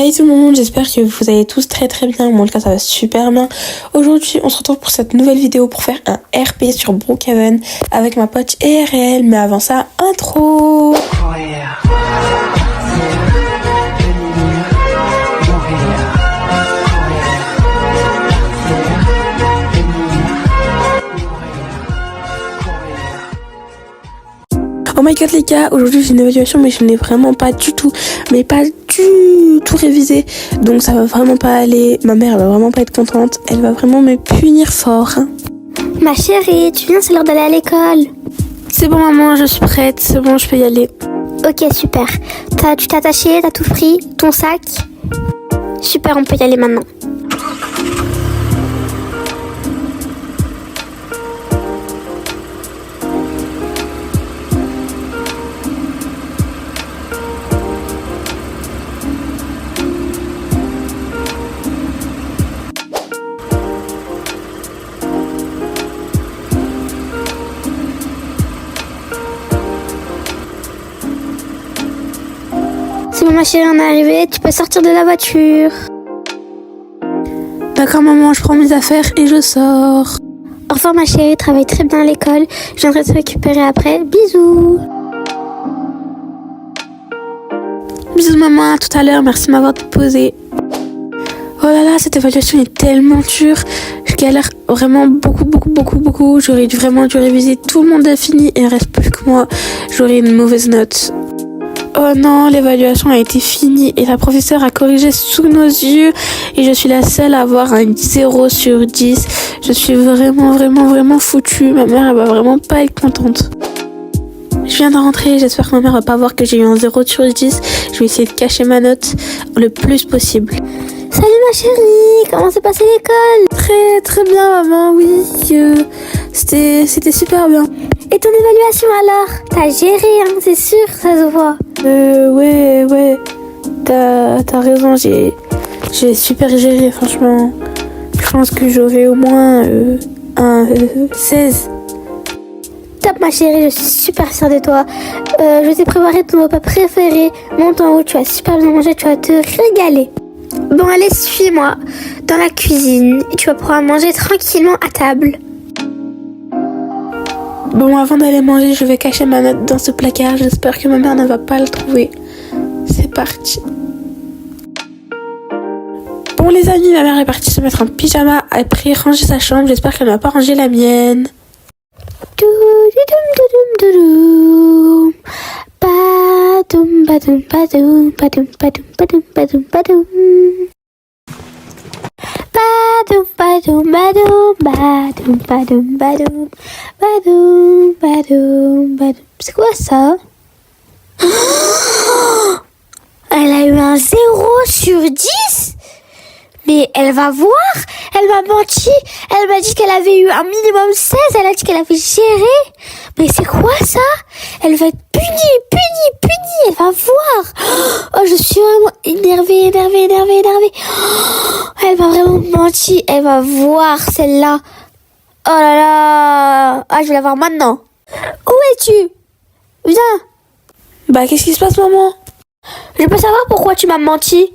Hey tout le monde, j'espère que vous allez tous très bien. Moi en tout cas ça va super bien. Aujourd'hui on se retrouve pour cette nouvelle vidéo pour faire un RP sur Brookhaven avec ma pote ERL. Mais avant ça, intro. Oh my god les gars, aujourd'hui j'ai une évaluation mais je n'ai vraiment pas du tout révisé. Donc ça va vraiment pas aller, ma mère elle va vraiment pas être contente, elle va vraiment me punir fort. Ma chérie, tu viens, c'est l'heure d'aller à l'école. C'est bon maman, je suis prête, c'est bon, je peux y aller. Ok, super. Tu t'es attaché, t'as tout pris, ton sac. Super, on peut y aller maintenant. C'est bon ma chérie, on est arrivé, tu peux sortir de la voiture. D'accord maman, je prends mes affaires et je sors. Au revoir ma chérie, travaille très bien à l'école. Je viendrai te récupérer après. Bisous. Bisous maman, à tout à l'heure, merci de m'avoir déposé. Oh là là, cette évaluation est tellement dure. Je galère vraiment beaucoup. J'aurais vraiment dû réviser, tout le monde a fini et il ne reste plus que moi. J'aurais une mauvaise note. Oh non, l'évaluation a été finie et la professeure a corrigé sous nos yeux et je suis la seule à avoir un 0 sur 10. Je suis vraiment foutue. Ma mère elle va vraiment pas être contente. Je viens de rentrer, j'espère que ma mère va pas voir que j'ai eu un 0 sur 10. Je vais essayer de cacher ma note le plus possible. Salut ma chérie, comment s'est passée l'école? Très bien maman, oui. C'était super bien. Et ton évaluation alors? T'as géré, hein, c'est sûr, ça se voit. Ouais. T'as raison, j'ai super géré, franchement. Je pense que j'aurai au moins un 16. Top ma chérie, je suis super fière de toi. Je t'ai préparé ton repas préféré. Monte en haut, tu vas super bien manger, tu vas te régaler. Bon allez, suis-moi dans la cuisine et tu vas pouvoir manger tranquillement à table. Bon, avant d'aller manger, je vais cacher ma note dans ce placard. J'espère que ma mère ne va pas le trouver. C'est parti. Bon les amis, ma mère est partie se mettre en pyjama après ranger sa chambre. J'espère qu'elle ne va pas ranger la mienne. C'est quoi ça? Elle a eu un 0 sur 10? Mais elle va voir, elle m'a menti, elle m'a dit qu'elle avait eu un minimum 16, elle a dit qu'elle avait géré. Mais c'est quoi ça? Elle va être punie, elle va voir. Oh, je suis vraiment énervée. Elle m'a vraiment menti, elle va voir celle-là. Oh là là, ah, je vais la voir maintenant. Où es-tu? Viens. Bah qu'est-ce qui se passe maman? Je peux savoir pourquoi tu m'as menti?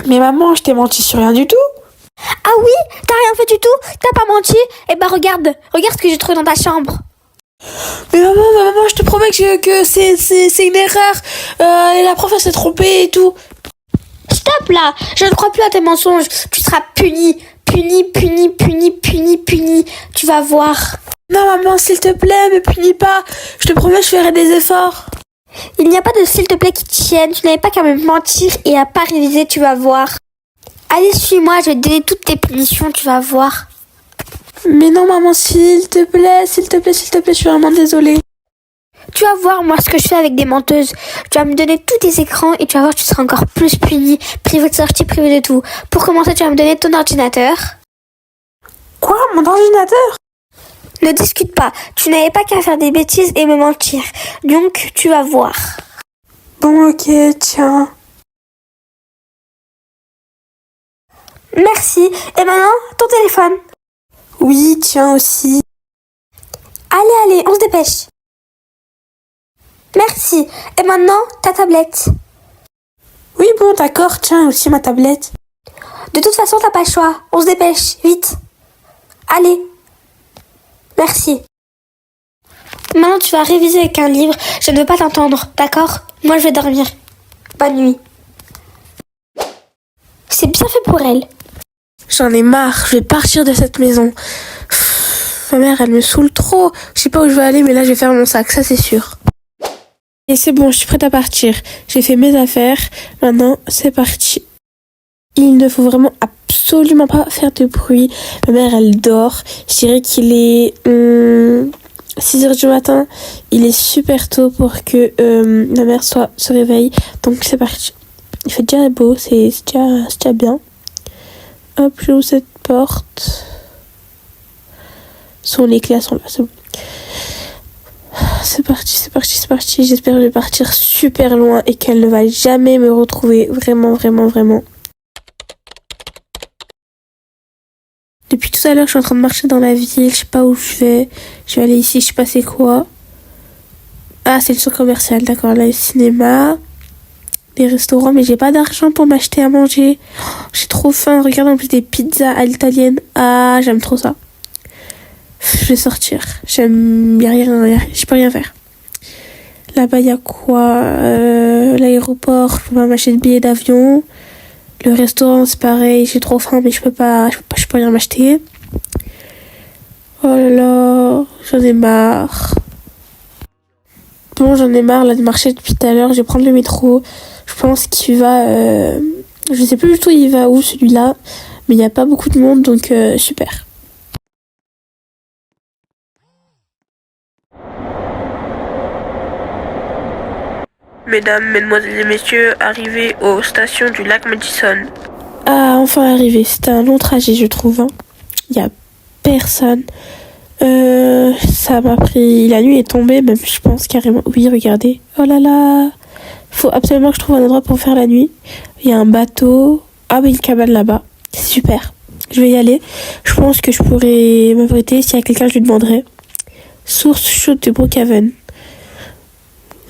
Mais maman, je t'ai menti sur rien du tout. Ah oui? T'as rien fait du tout? T'as pas menti? Eh ben regarde ce que j'ai trouvé dans ta chambre. Mais maman, je te promets que c'est une erreur. Et la prof elle s'est trompée et tout. Stop là! Je ne crois plus à tes mensonges. Tu seras puni. Tu vas voir. Non maman, s'il te plaît, me punis pas. Je te promets, je ferai des efforts. Il n'y a pas de s'il te plaît qui tienne. Tu n'avais pas qu'à me mentir et à pas réviser, tu vas voir. Allez, suis-moi, je vais te donner toutes tes punitions, tu vas voir. Mais non maman, s'il te plaît, je suis vraiment désolée. Tu vas voir, moi, ce que je fais avec des menteuses. Tu vas me donner tous tes écrans et tu vas voir, tu seras encore plus puni. Privé de sortie, privé de tout. Pour commencer, tu vas me donner ton ordinateur. Quoi? Mon ordinateur? Ne discute pas. Tu n'avais pas qu'à faire des bêtises et me mentir. Donc, tu vas voir. Bon, ok, tiens. Merci. Et maintenant, ton téléphone. Oui, tiens aussi. Allez, on se dépêche. Merci. Et maintenant, ta tablette. Oui, bon, d'accord, tiens, aussi ma tablette. De toute façon, t'as pas le choix. On se dépêche, vite. Allez. Merci. Maintenant, tu vas réviser avec un livre. Je ne veux pas t'entendre, d'accord? Moi, je vais dormir. Bonne nuit. C'est bien fait pour elle. J'en ai marre, je vais partir de cette maison. Ma mère, elle me saoule trop. Je sais pas où je vais aller, mais là, je vais faire mon sac, ça c'est sûr. Et c'est bon, je suis prête à partir. J'ai fait mes affaires. Maintenant, c'est parti. Il ne faut vraiment absolument pas faire de bruit. Ma mère, elle dort. Je dirais qu'il est 6h du matin. Il est super tôt pour que ma mère se réveille. Donc, c'est parti. Il fait déjà beau, c'est déjà bien. Hop, j'ouvre cette porte. Les clés sont là, c'est bon. C'est parti. J'espère que je vais partir super loin et qu'elle ne va jamais me retrouver. Vraiment. Depuis tout à l'heure, je suis en train de marcher dans la ville. Je sais pas où je vais. Je vais aller ici, je sais pas c'est quoi. Ah, c'est le centre commercial, d'accord. Là, le cinéma. Les restaurants, mais j'ai pas d'argent pour m'acheter à manger. Oh, j'ai trop faim. Regarde en plus des pizzas à l'italienne. Ah, j'aime trop ça. Je vais sortir. Je peux rien faire. Là-bas, il y a quoi? L'aéroport, je peux pas m'acheter de billets d'avion. Le restaurant, c'est pareil. J'ai trop faim, mais je peux rien m'acheter. Oh là là, j'en ai marre. Bon, j'en ai marre là de marcher depuis tout à l'heure. Je vais prendre le métro. Je pense qu'il va... je sais plus du tout il va où celui-là. Mais il n'y a pas beaucoup de monde, donc super. Mesdames, mesdemoiselles et messieurs, arrivés aux stations du lac Madison. Ah, enfin arrivé. C'était un long trajet, je trouve. Hein. Il n'y a personne. Ça m'a pris... La nuit est tombée, même je pense carrément. Oui, regardez. Oh là là. Faut absolument que je trouve un endroit pour faire la nuit. Il y a un bateau. Ah, mais une cabane là-bas. C'est super. Je vais y aller. Je pense que je pourrais m'abriter. S'il y a quelqu'un, je lui demanderai. Source chaude de Brookhaven.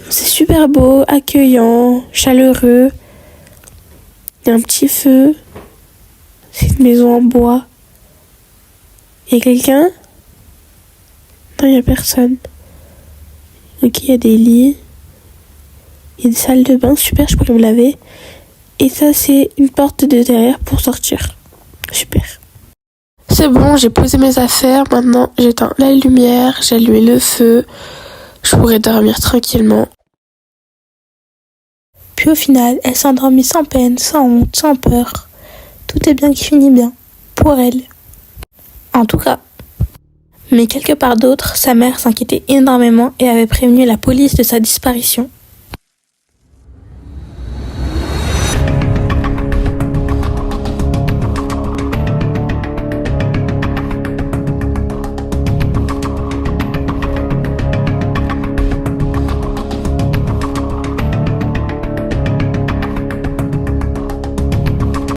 C'est super beau, accueillant, chaleureux. Il y a un petit feu. C'est une maison en bois. Il y a quelqu'un? Non, il n'y a personne. Ok, il y a des lits. Il y a des salles de bain, super, je pourrais me laver. Et ça, c'est une porte de derrière pour sortir. Super. C'est bon, j'ai posé mes affaires. Maintenant, j'éteins la lumière, j'ai allumé le feu. Je pourrais dormir tranquillement. Puis au final, elle s'endormit sans peine, sans honte, sans peur. Tout est bien qui finit bien. Pour elle. En tout cas. Mais quelque part d'autre, sa mère s'inquiétait énormément et avait prévenu la police de sa disparition.